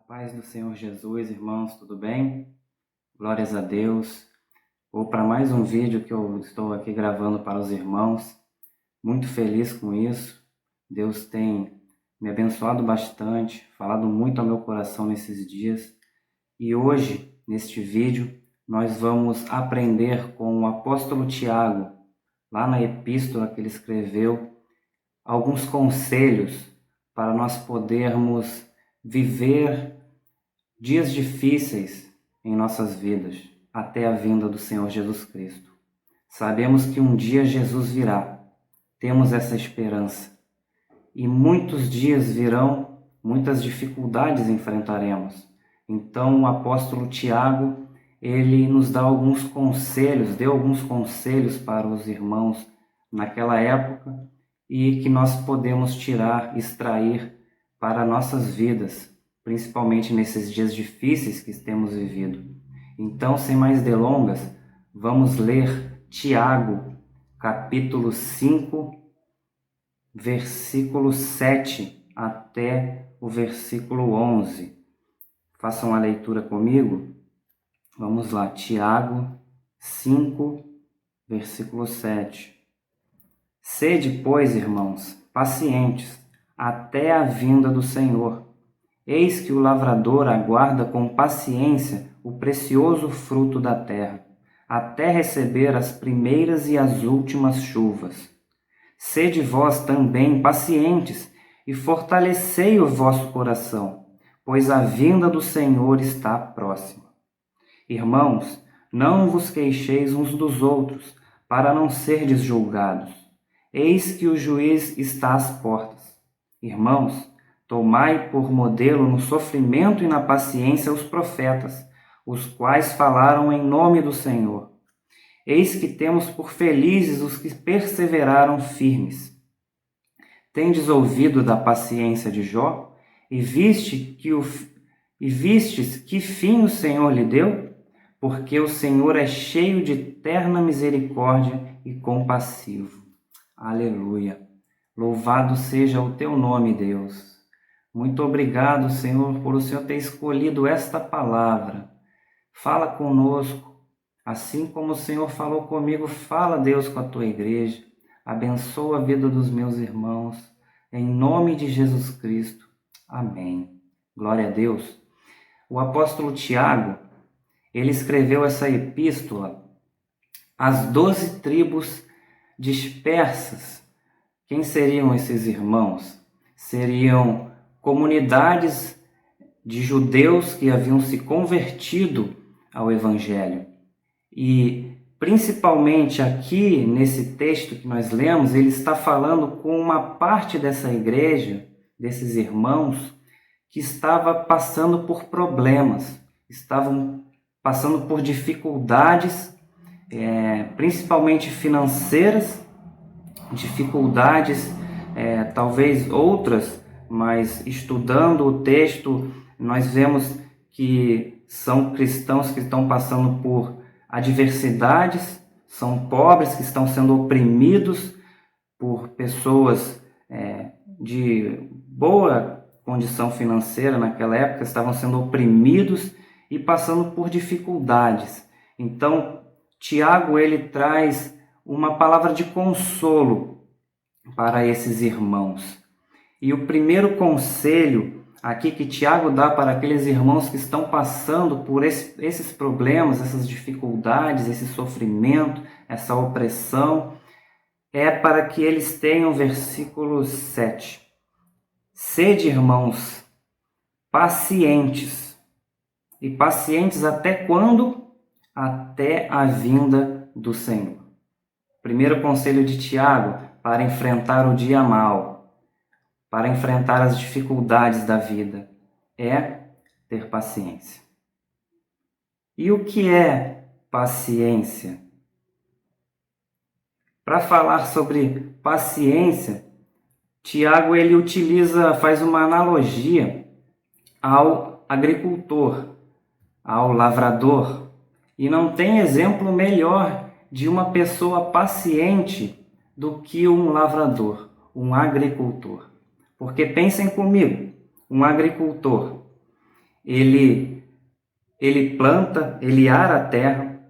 Paz do Senhor Jesus, irmãos, tudo bem? Glórias a Deus. Vou para mais um vídeo que eu estou aqui gravando para os irmãos. Muito feliz com isso. Deus tem me abençoado bastante, falado muito ao meu coração nesses dias. E hoje, neste vídeo, nós vamos aprender com o apóstolo Tiago, lá na epístola que ele escreveu, alguns conselhos para nós podermos viver dias difíceis em nossas vidas, até a vinda do Senhor Jesus Cristo. Sabemos que um dia Jesus virá, temos essa esperança. E muitos dias virão, muitas dificuldades enfrentaremos. Então o apóstolo Tiago, ele nos dá alguns conselhos, deu alguns conselhos para os irmãos naquela época e que nós podemos tirar, extrair para nossas vidas, principalmente nesses dias difíceis que temos vivido. Então, sem mais delongas, vamos ler Tiago, capítulo 5, versículo 7 até o versículo 11. Façam a leitura comigo. Vamos lá, Tiago 5, versículo 7. Sede, pois, irmãos, pacientes, até a vinda do Senhor. Eis que o lavrador aguarda com paciência o precioso fruto da terra, até receber as primeiras e as últimas chuvas. Sede vós também pacientes e fortalecei o vosso coração, pois a vinda do Senhor está próxima. Irmãos, não vos queixeis uns dos outros, para não serdes julgados. Eis que o juiz está às portas. Irmãos, tomai por modelo no sofrimento e na paciência os profetas, os quais falaram em nome do Senhor. Eis que temos por felizes os que perseveraram firmes. Tendes ouvido da paciência de Jó, e vistes que fim o Senhor lhe deu? Porque o Senhor é cheio de terna misericórdia e compassivo. Aleluia! Louvado seja o teu nome, Deus. Muito obrigado, Senhor, por o Senhor ter escolhido esta palavra. Fala conosco, assim como o Senhor falou comigo, fala, Deus, com a tua igreja. Abençoa a vida dos meus irmãos, em nome de Jesus Cristo. Amém. Glória a Deus. O apóstolo Tiago, ele escreveu essa epístola às 12 tribos dispersas. Quem seriam esses irmãos? Seriam comunidades de judeus que haviam se convertido ao Evangelho. E, principalmente aqui, nesse texto que nós lemos, ele está falando com uma parte dessa igreja, desses irmãos, que estava passando por problemas, estavam passando por dificuldades, principalmente financeiras, dificuldades, talvez outras, mas estudando o texto, nós vemos que são cristãos que estão passando por adversidades, são pobres que estão sendo oprimidos por pessoas de boa condição financeira naquela época, estavam sendo oprimidos e passando por dificuldades. Então, Tiago, ele traz uma palavra de consolo para esses irmãos. E o primeiro conselho aqui que Tiago dá para aqueles irmãos que estão passando por esses problemas, essas dificuldades, esse sofrimento, essa opressão, é para que eles tenham versículo 7. Sede, irmãos, pacientes. E pacientes até quando? Até a vinda do Senhor. Primeiro conselho de Tiago, para enfrentar o dia mau, para enfrentar as dificuldades da vida, é ter paciência. E o que é paciência? Para falar sobre paciência, Tiago ele faz uma analogia ao agricultor, ao lavrador. E não tem exemplo melhor de uma pessoa paciente do que um lavrador, um agricultor. Porque pensem comigo, um agricultor, ele, ele planta, ele ara a terra,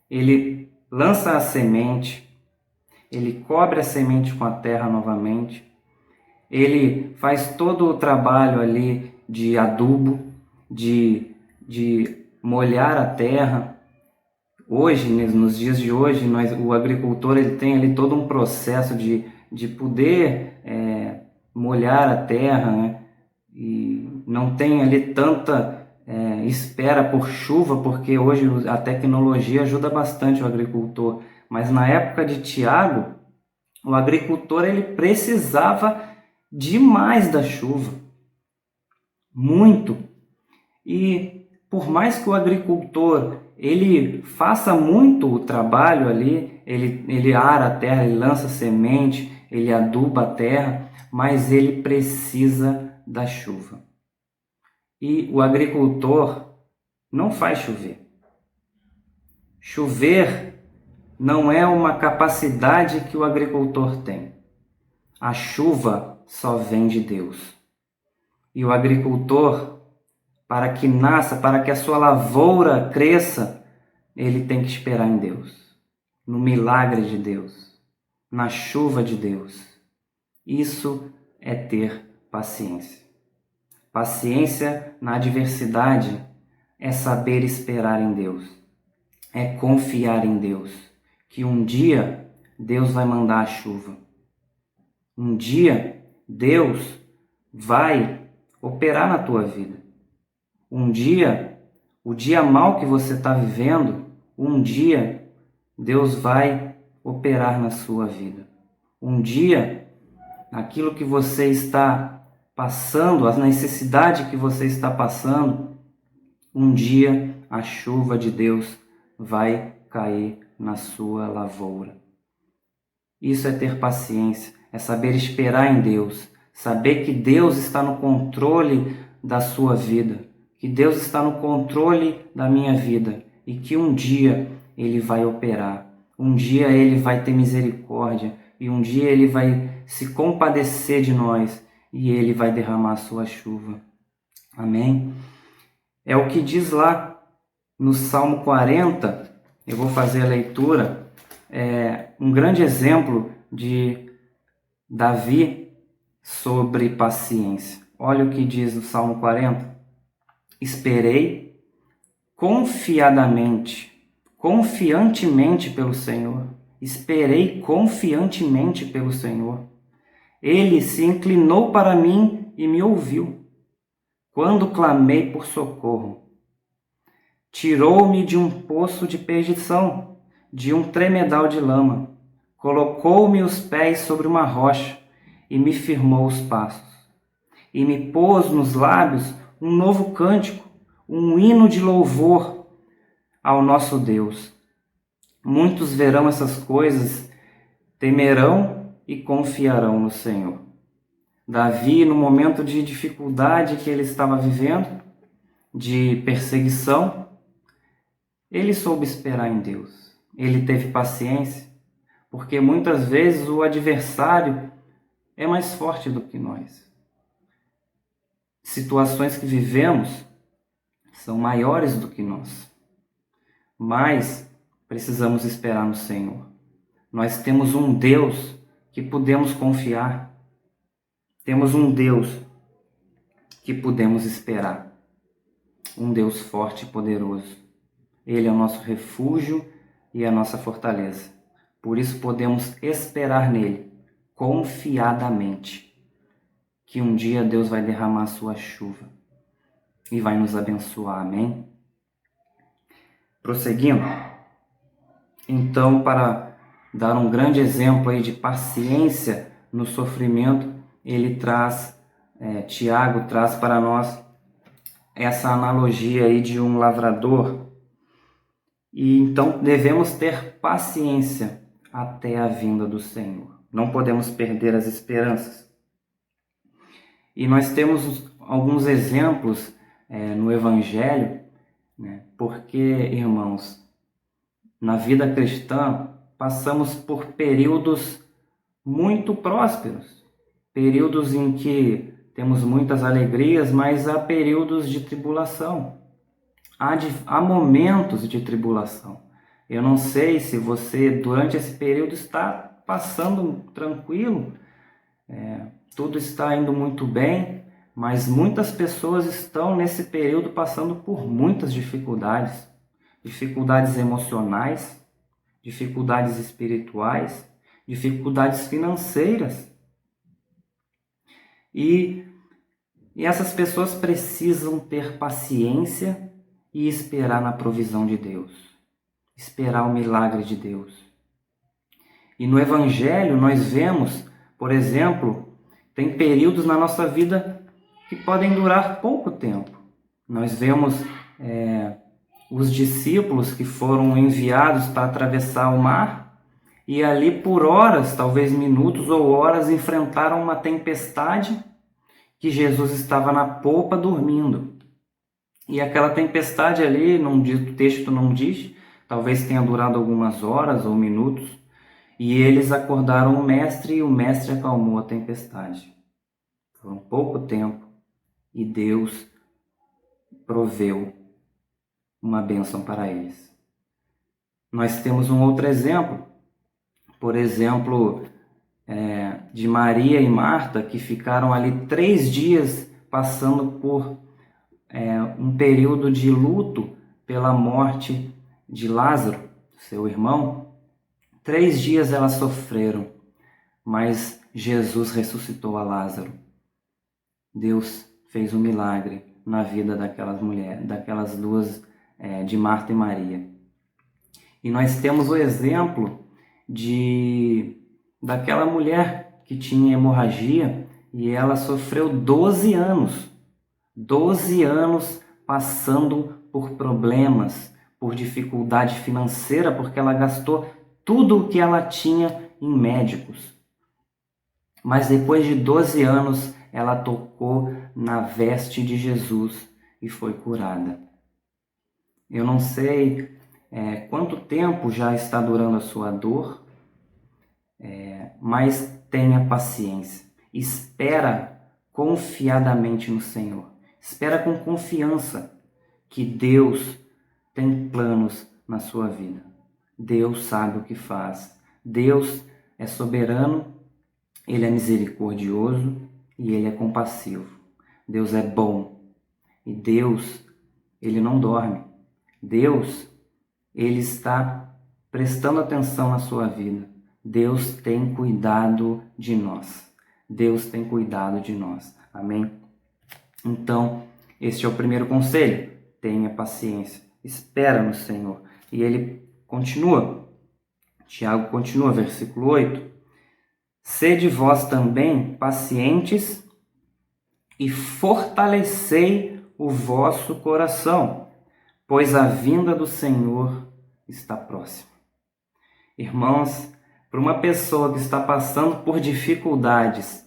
ele lança a semente, ele cobre a semente com a terra novamente, ele faz todo o trabalho ali de adubo, de molhar a terra. Hoje, nos dias de hoje, o agricultor ele tem ali todo um processo de poder molhar a terra, né? E não tem ali tanta espera por chuva, porque hoje a tecnologia ajuda bastante o agricultor. Mas na época de Tiago, o agricultor ele precisava demais da chuva, muito. E por mais que o agricultor ele faça muito o trabalho ali, ele ara a terra, ele lança semente, ele aduba a terra, mas ele precisa da chuva. E o agricultor não faz chover. Chover não é uma capacidade que o agricultor tem. A chuva só vem de Deus. E o agricultor, para que nasça, para que a sua lavoura cresça, ele tem que esperar em Deus, no milagre de Deus, na chuva de Deus. Isso é ter paciência. Paciência na adversidade é saber esperar em Deus, é confiar em Deus, que um dia Deus vai mandar a chuva. Um dia Deus vai operar na tua vida. Um dia, o dia mal que você está vivendo, um dia Deus vai operar na sua vida. Um dia, aquilo que você está passando, a necessidade que você está passando, um dia a chuva de Deus vai cair na sua lavoura. Isso é ter paciência, é saber esperar em Deus, saber que Deus está no controle da sua vida, que Deus está no controle da minha vida e que um dia Ele vai operar, um dia Ele vai ter misericórdia e um dia Ele vai se compadecer de nós e Ele vai derramar a sua chuva. Amém? É o que diz lá no Salmo 40, eu vou fazer a leitura, um grande exemplo de Davi sobre paciência. Olha o que diz no Salmo 40. Esperei confiantemente pelo Senhor. Esperei confiantemente pelo Senhor. Ele se inclinou para mim e me ouviu, quando clamei por socorro. Tirou-me de um poço de perdição, de um tremedal de lama. Colocou-me os pés sobre uma rocha e me firmou os passos. E me pôs nos lábios um novo cântico, um hino de louvor ao nosso Deus. Muitos verão essas coisas, temerão e confiarão no Senhor. Davi, no momento de dificuldade que ele estava vivendo, de perseguição, ele soube esperar em Deus. Ele teve paciência, porque muitas vezes o adversário é mais forte do que nós. Situações que vivemos são maiores do que nós, mas precisamos esperar no Senhor. Nós temos um Deus que podemos confiar, temos um Deus que podemos esperar, um Deus forte e poderoso. Ele é o nosso refúgio e a nossa fortaleza. Por isso podemos esperar nele, confiadamente, que um dia Deus vai derramar a sua chuva e vai nos abençoar. Amém? Prosseguindo. Então, para dar um grande exemplo aí de paciência no sofrimento, Tiago traz para nós essa analogia aí de um lavrador. E então devemos ter paciência até a vinda do Senhor. Não podemos perder as esperanças. E nós temos alguns exemplos no Evangelho, né? Porque, irmãos, na vida cristã passamos por períodos muito prósperos, períodos em que temos muitas alegrias, mas há períodos de tribulação, há momentos de tribulação. Eu não sei se você, durante esse período, está passando tranquilo, tudo está indo muito bem, mas muitas pessoas estão nesse período passando por muitas dificuldades, dificuldades emocionais, dificuldades espirituais, dificuldades financeiras. E essas pessoas precisam ter paciência e esperar na provisão de Deus, esperar o milagre de Deus. E no Evangelho nós vemos, por exemplo, tem períodos na nossa vida que podem durar pouco tempo. Nós vemos os discípulos que foram enviados para atravessar o mar e ali por horas, talvez minutos ou horas, enfrentaram uma tempestade que Jesus estava na popa dormindo. E aquela tempestade ali, o texto não diz, talvez tenha durado algumas horas ou minutos, e eles acordaram o mestre e o mestre acalmou a tempestade. Foi um pouco tempo e Deus proveu uma bênção para eles. Nós temos um outro exemplo, por exemplo, de Maria e Marta, que ficaram ali 3 dias passando por um período de luto pela morte de Lázaro, seu irmão. 3 dias elas sofreram, mas Jesus ressuscitou a Lázaro. Deus fez um milagre na vida daquelas duas, de Marta e Maria. E nós temos o exemplo daquela mulher que tinha hemorragia e ela sofreu 12 anos. 12 anos passando por problemas, por dificuldade financeira, porque ela gastou tudo o que ela tinha em médicos. Mas depois de 12 anos, ela tocou na veste de Jesus e foi curada. Eu não sei quanto tempo já está durando a sua dor, mas tenha paciência. Espera confiadamente no Senhor. Espera com confiança que Deus tem planos na sua vida. Deus sabe o que faz. Deus é soberano, Ele é misericordioso e Ele é compassivo. Deus é bom e Deus, Ele não dorme. Deus, Ele está prestando atenção na sua vida. Deus tem cuidado de nós. Deus tem cuidado de nós. Amém? Então, este é o primeiro conselho. Tenha paciência. Espera no Senhor. E ele continua. Tiago continua, versículo 8. Sede vós também pacientes e fortalecei o vosso coração, pois a vinda do Senhor está próxima. Irmãos, para uma pessoa que está passando por dificuldades,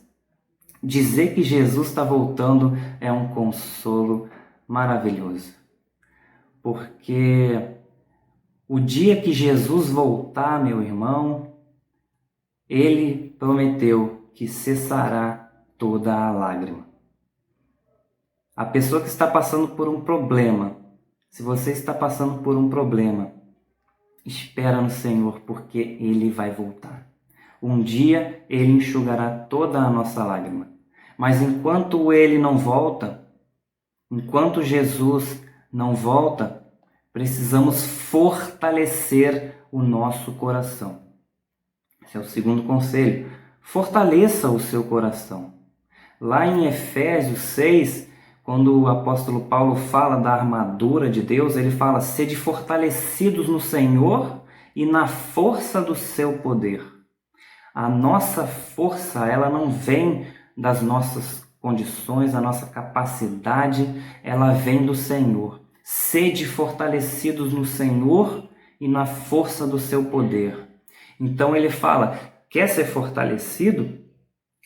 dizer que Jesus está voltando é um consolo maravilhoso. Porque o dia que Jesus voltar, meu irmão, Ele prometeu que cessará toda a lágrima. A pessoa que está passando por um problema, se você está passando por um problema, espera no Senhor, porque Ele vai voltar. Um dia Ele enxugará toda a nossa lágrima. Mas enquanto Ele não volta, enquanto Jesus não volta, precisamos fortalecer o nosso coração. Esse é o segundo conselho. Fortaleça o seu coração. Lá em Efésios 6, quando o apóstolo Paulo fala da armadura de Deus, ele fala: sede fortalecidos no Senhor e na força do seu poder. A nossa força, ela não vem das nossas condições, a nossa capacidade, ela vem do Senhor. Sede fortalecidos no Senhor e na força do seu poder. Então ele fala: quer ser fortalecido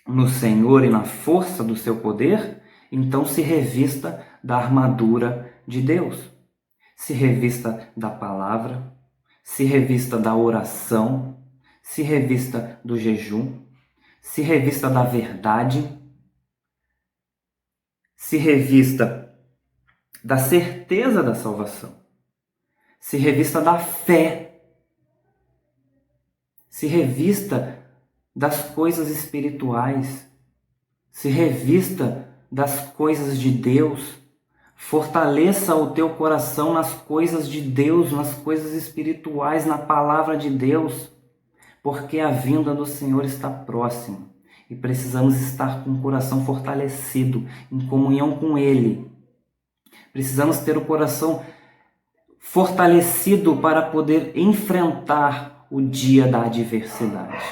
no Senhor e na força do seu poder? Então se revista da armadura de Deus. Se revista da palavra, se revista da oração, se revista do jejum, se revista da verdade. se revista da certeza da salvação, se revista da fé, se revista das coisas espirituais, se revista das coisas de Deus. Fortaleça o teu coração nas coisas de Deus, nas coisas espirituais, na palavra de Deus, porque a vinda do Senhor está próxima e precisamos estar com o coração fortalecido, em comunhão com Ele. Precisamos ter o coração fortalecido para poder enfrentar o dia da adversidade.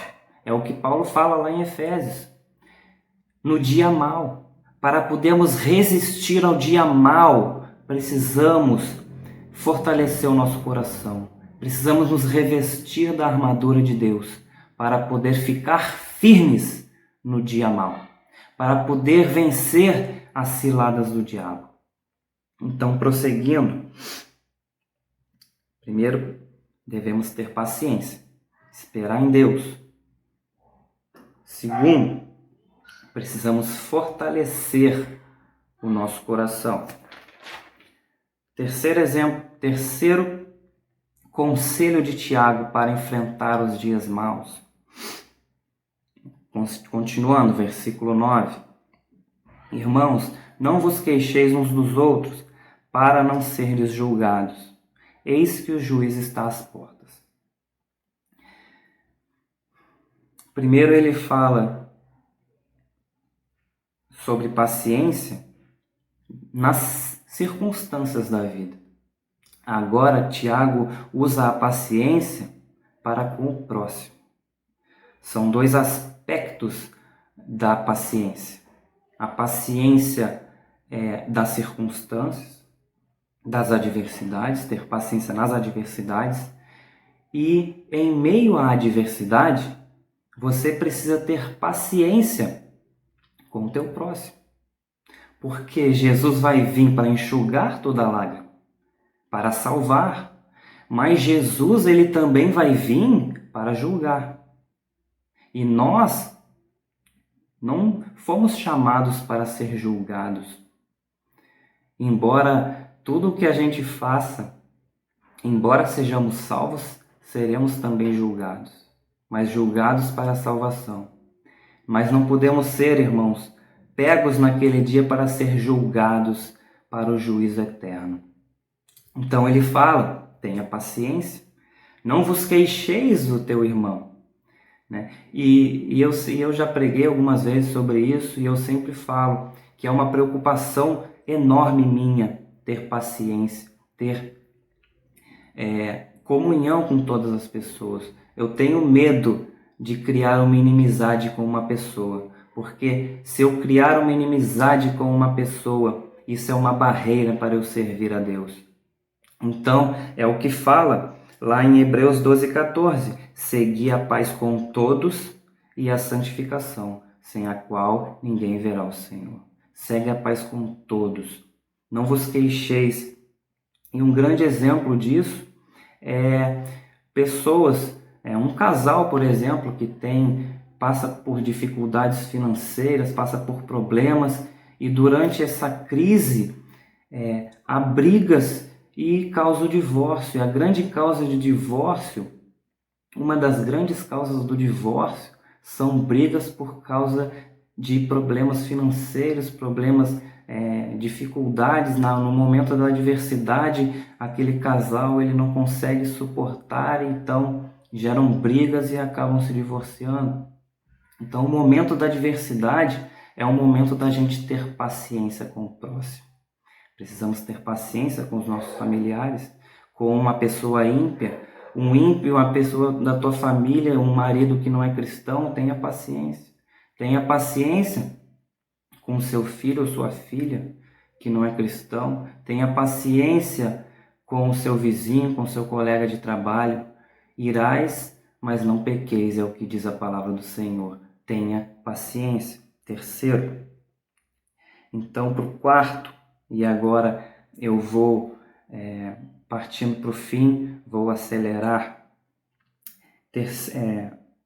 É o que Paulo fala lá em Efésios. No dia mau, para podermos resistir ao dia mau, precisamos fortalecer o nosso coração. Precisamos nos revestir da armadura de Deus para poder ficar firmes no dia mau, para poder vencer as ciladas do diabo. Então, prosseguindo, primeiro devemos ter paciência, esperar em Deus. Segundo, precisamos fortalecer o nosso coração. Terceiro conselho de Tiago para enfrentar os dias maus. Continuando, versículo 9. Irmãos, não vos queixeis uns dos outros, para não serdes julgados. Eis que o juiz está às portas. Primeiro ele fala sobre paciência nas circunstâncias da vida. Agora, Tiago usa a paciência para com o próximo. São dois aspectos da paciência. A paciência das circunstâncias, das adversidades, ter paciência nas adversidades. E em meio à adversidade, você precisa ter paciência com o teu próximo. Porque Jesus vai vir para enxugar toda a lágrima, para salvar. Mas Jesus, ele também vai vir para julgar. E nós não fomos chamados para ser julgados. Embora tudo o que a gente faça, embora sejamos salvos, seremos também julgados. Mas julgados para a salvação. Mas não podemos ser, irmãos, pegos naquele dia para ser julgados para o juízo eterno. Então ele fala, tenha paciência, não vos queixeis do teu irmão. Né? E eu já preguei algumas vezes sobre isso e eu sempre falo que é uma preocupação enorme minha ter paciência, ter comunhão com todas as pessoas. Eu tenho medo de criar uma inimizade com uma pessoa, porque se eu criar uma inimizade com uma pessoa, isso é uma barreira para eu servir a Deus. Então, é o que fala lá em Hebreus 12:14, segui a paz com todos e a santificação, sem a qual ninguém verá o Senhor. Segue a paz com todos, não vos queixeis. E um grande exemplo disso é pessoas, um casal, por exemplo, que passa por dificuldades financeiras, passa por problemas, e durante essa crise há brigas e causa o divórcio. E a grande causa de divórcio, uma das grandes causas do divórcio, são brigas por causa de problemas financeiros, problemas, dificuldades no momento da adversidade. Aquele casal ele não consegue suportar, então geram brigas e acabam se divorciando. Então o momento da adversidade é um momento da gente ter paciência com o próximo. Precisamos ter paciência com os nossos familiares, com uma pessoa ímpia, um ímpio, uma pessoa da tua família, um marido que não é cristão. Tenha paciência. Tenha paciência com seu filho ou sua filha que não é cristão. Tenha paciência com o seu vizinho, com o seu colega de trabalho. Irais, mas não pequeis, é o que diz a palavra do Senhor. Tenha paciência. Terceiro, então, para o quarto, e agora eu vou partindo para o fim, vou acelerar.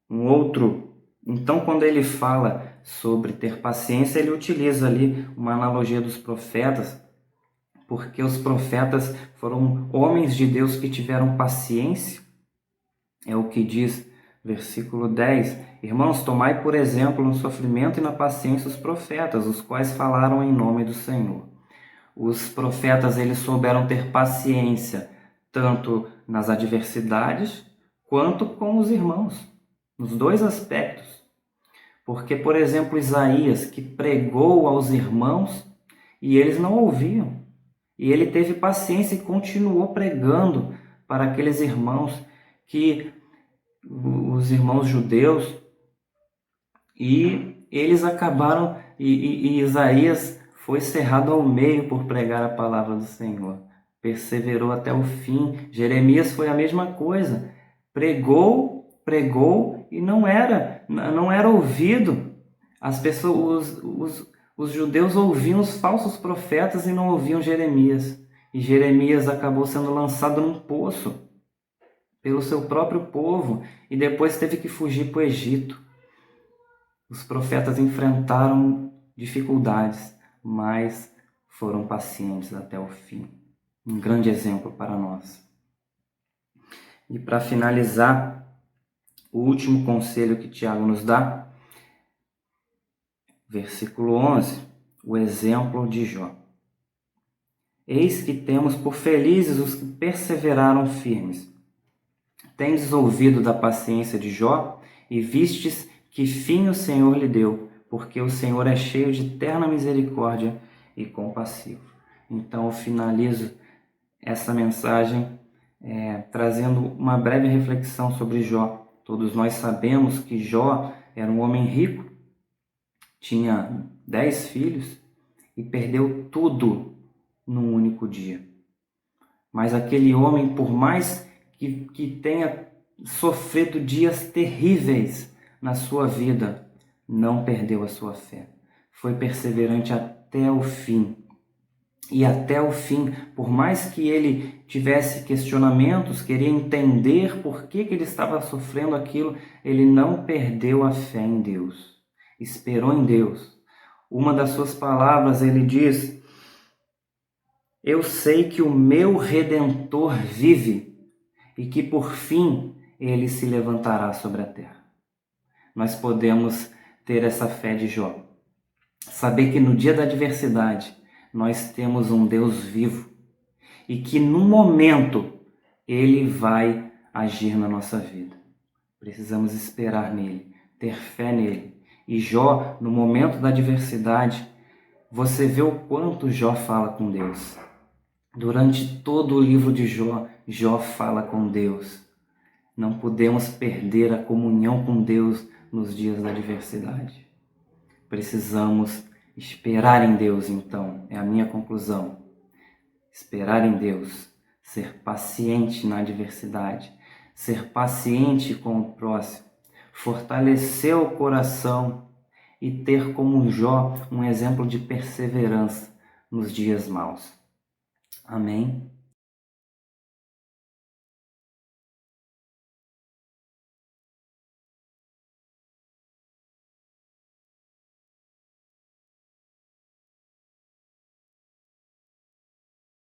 Um outro Então, quando ele fala sobre ter paciência, ele utiliza ali uma analogia dos profetas, porque os profetas foram homens de Deus que tiveram paciência. É o que diz versículo 10. Irmãos, tomai por exemplo no sofrimento e na paciência os profetas, os quais falaram em nome do Senhor. Os profetas, eles souberam ter paciência, tanto nas adversidades, quanto com os irmãos, nos dois aspectos. Porque, por exemplo, Isaías, que pregou aos irmãos e eles não ouviam. E ele teve paciência e continuou pregando para aqueles irmãos, que os irmãos judeus, e eles acabaram, e Isaías foi cerrado ao meio por pregar a palavra do Senhor. Perseverou até o fim. Jeremias foi a mesma coisa. Pregou e não era ouvido. As pessoas, os judeus ouviam os falsos profetas e não ouviam Jeremias. E Jeremias acabou sendo lançado num poço pelo seu próprio povo e depois teve que fugir para o Egito. Os profetas enfrentaram dificuldades, mas foram pacientes até o fim. Um grande exemplo para nós. E para finalizar, o último conselho que Tiago nos dá, versículo 11, o exemplo de Jó. Eis que temos por felizes os que perseveraram firmes. Tendes ouvido da paciência de Jó e vistes que fim o Senhor lhe deu, porque o Senhor é cheio de terna misericórdia e compassivo. Então eu finalizo essa mensagem trazendo uma breve reflexão sobre Jó. Todos nós sabemos que Jó era um homem rico, tinha 10 filhos e perdeu tudo num único dia. Mas aquele homem, por mais que tenha sofrido dias terríveis na sua vida, não perdeu a sua fé. Foi perseverante até o fim. E até o fim, por mais que ele tivesse questionamentos, queria entender por que ele estava sofrendo aquilo, ele não perdeu a fé em Deus. Esperou em Deus. Uma das suas palavras, ele diz: eu sei que o meu Redentor vive e que por fim ele se levantará sobre a terra. Nós podemos ter essa fé de Jó. Saber que no dia da adversidade nós temos um Deus vivo e que no momento ele vai agir na nossa vida. Precisamos esperar nele, ter fé nele. E Jó, no momento da adversidade, você vê o quanto Jó fala com Deus. Durante todo o livro de Jó, Jó fala com Deus. Não podemos perder a comunhão com Deus nos dias da adversidade. Precisamos esperar em Deus, então, é a minha conclusão. Esperar em Deus, ser paciente na adversidade, ser paciente com o próximo, fortalecer o coração e ter como Jó um exemplo de perseverança nos dias maus. Amém?